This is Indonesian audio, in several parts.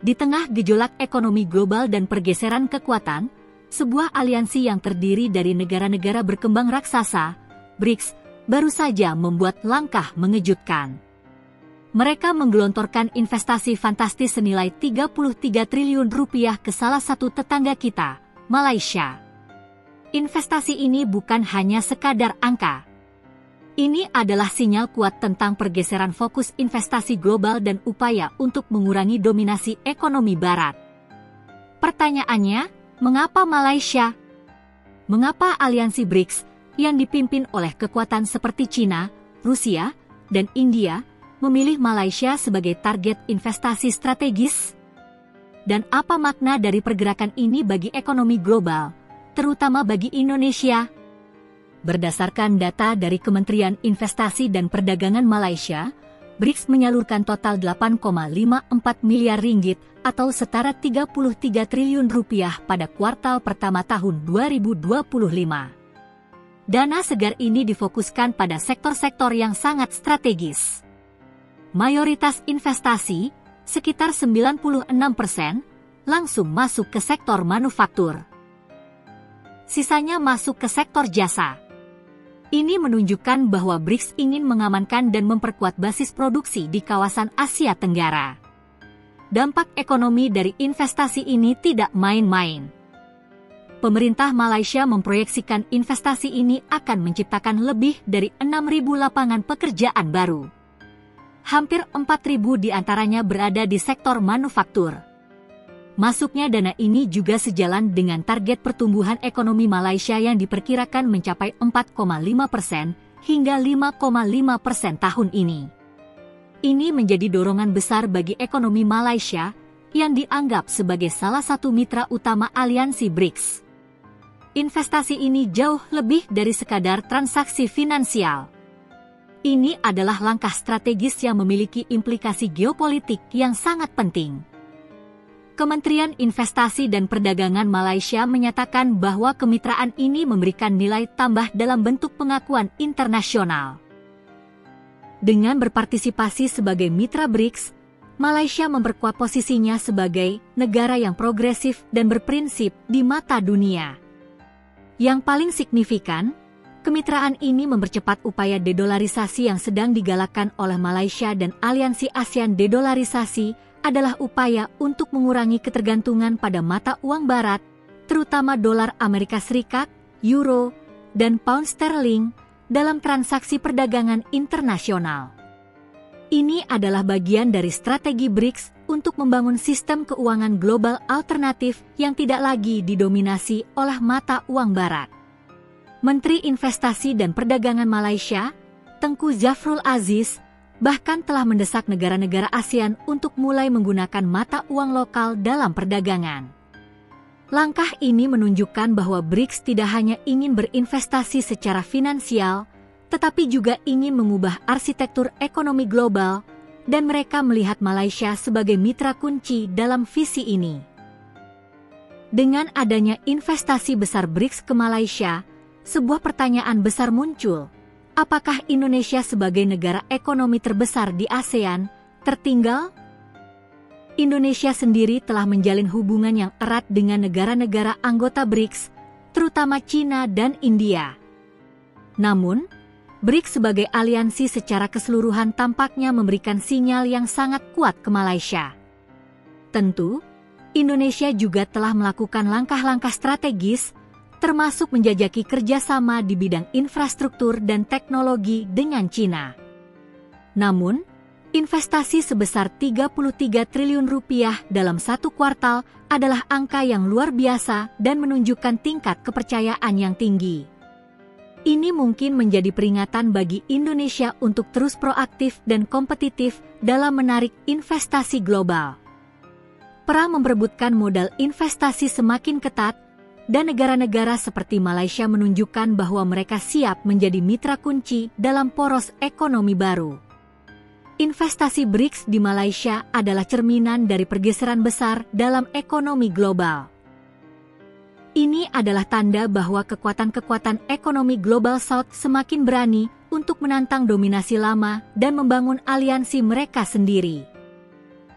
Di tengah gejolak ekonomi global dan pergeseran kekuatan, sebuah aliansi yang terdiri dari negara-negara berkembang raksasa, BRICS, baru saja membuat langkah mengejutkan. Mereka menggelontorkan investasi fantastis senilai 33 triliun rupiah ke salah satu tetangga kita, Malaysia. Investasi ini bukan hanya sekadar angka. Ini adalah sinyal kuat tentang pergeseran fokus investasi global dan upaya untuk mengurangi dominasi ekonomi Barat. Pertanyaannya, mengapa Malaysia? Mengapa aliansi BRICS yang dipimpin oleh kekuatan seperti China, Rusia, dan India memilih Malaysia sebagai target investasi strategis? Dan apa makna dari pergerakan ini bagi ekonomi global, terutama bagi Indonesia? Berdasarkan data dari Kementerian Investasi dan Perdagangan Malaysia, BRICS menyalurkan total 8,54 miliar ringgit atau setara 33 triliun rupiah pada kuartal pertama tahun 2025. Dana segar ini difokuskan pada sektor-sektor yang sangat strategis. Mayoritas investasi, sekitar 96%, langsung masuk ke sektor manufaktur. Sisanya masuk ke sektor jasa. Ini menunjukkan bahwa BRICS ingin mengamankan dan memperkuat basis produksi di kawasan Asia Tenggara. Dampak ekonomi dari investasi ini tidak main-main. Pemerintah Malaysia memproyeksikan investasi ini akan menciptakan lebih dari 6.000 lapangan pekerjaan baru. Hampir 4.000 diantaranya berada di sektor manufaktur. Masuknya dana ini juga sejalan dengan target pertumbuhan ekonomi Malaysia yang diperkirakan mencapai 4,5% hingga 5,5% tahun ini. Ini menjadi dorongan besar bagi ekonomi Malaysia yang dianggap sebagai salah satu mitra utama aliansi BRICS. Investasi ini jauh lebih dari sekadar transaksi finansial. Ini adalah langkah strategis yang memiliki implikasi geopolitik yang sangat penting. Kementerian Investasi dan Perdagangan Malaysia menyatakan bahwa kemitraan ini memberikan nilai tambah dalam bentuk pengakuan internasional. Dengan berpartisipasi sebagai mitra BRICS, Malaysia memperkuat posisinya sebagai negara yang progresif dan berprinsip di mata dunia. Yang paling signifikan, kemitraan ini mempercepat upaya dedolarisasi yang sedang digalakkan oleh Malaysia dan Aliansi ASEAN Dedolarisasi adalah upaya untuk mengurangi ketergantungan pada mata uang barat, terutama dolar Amerika Serikat, euro, dan pound sterling dalam transaksi perdagangan internasional. Ini adalah bagian dari strategi BRICS untuk membangun sistem keuangan global alternatif yang tidak lagi didominasi oleh mata uang barat. Menteri Investasi dan Perdagangan Malaysia, Tengku Zafrul Aziz, bahkan telah mendesak negara-negara ASEAN untuk mulai menggunakan mata uang lokal dalam perdagangan. Langkah ini menunjukkan bahwa BRICS tidak hanya ingin berinvestasi secara finansial, tetapi juga ingin mengubah arsitektur ekonomi global, dan mereka melihat Malaysia sebagai mitra kunci dalam visi ini. Dengan adanya investasi besar BRICS ke Malaysia, sebuah pertanyaan besar muncul. Apakah Indonesia sebagai negara ekonomi terbesar di ASEAN tertinggal? Indonesia sendiri telah menjalin hubungan yang erat dengan negara-negara anggota BRICS, terutama China dan India. Namun, BRICS sebagai aliansi secara keseluruhan tampaknya memberikan sinyal yang sangat kuat ke Malaysia. Tentu, Indonesia juga telah melakukan langkah-langkah strategis, termasuk menjajaki kerjasama di bidang infrastruktur dan teknologi dengan China. Namun, investasi sebesar 33 triliun rupiah dalam satu kuartal adalah angka yang luar biasa dan menunjukkan tingkat kepercayaan yang tinggi. Ini mungkin menjadi peringatan bagi Indonesia untuk terus proaktif dan kompetitif dalam menarik investasi global. Perang memperebutkan modal investasi semakin ketat, dan negara-negara seperti Malaysia menunjukkan bahwa mereka siap menjadi mitra kunci dalam poros ekonomi baru. Investasi BRICS di Malaysia adalah cerminan dari pergeseran besar dalam ekonomi global. Ini adalah tanda bahwa kekuatan-kekuatan ekonomi global South semakin berani untuk menantang dominasi lama dan membangun aliansi mereka sendiri.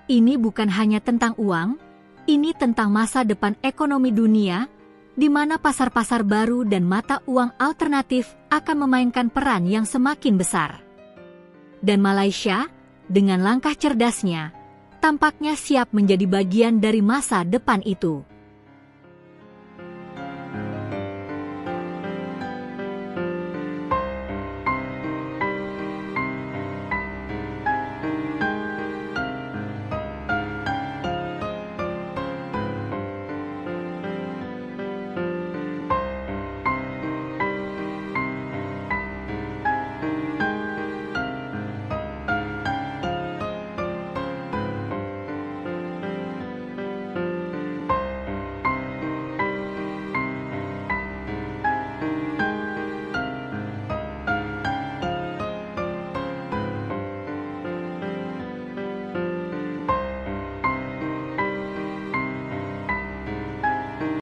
Ini bukan hanya tentang uang, ini tentang masa depan ekonomi dunia, di mana pasar-pasar baru dan mata uang alternatif akan memainkan peran yang semakin besar. Dan Malaysia, dengan langkah cerdasnya, tampaknya siap menjadi bagian dari masa depan itu.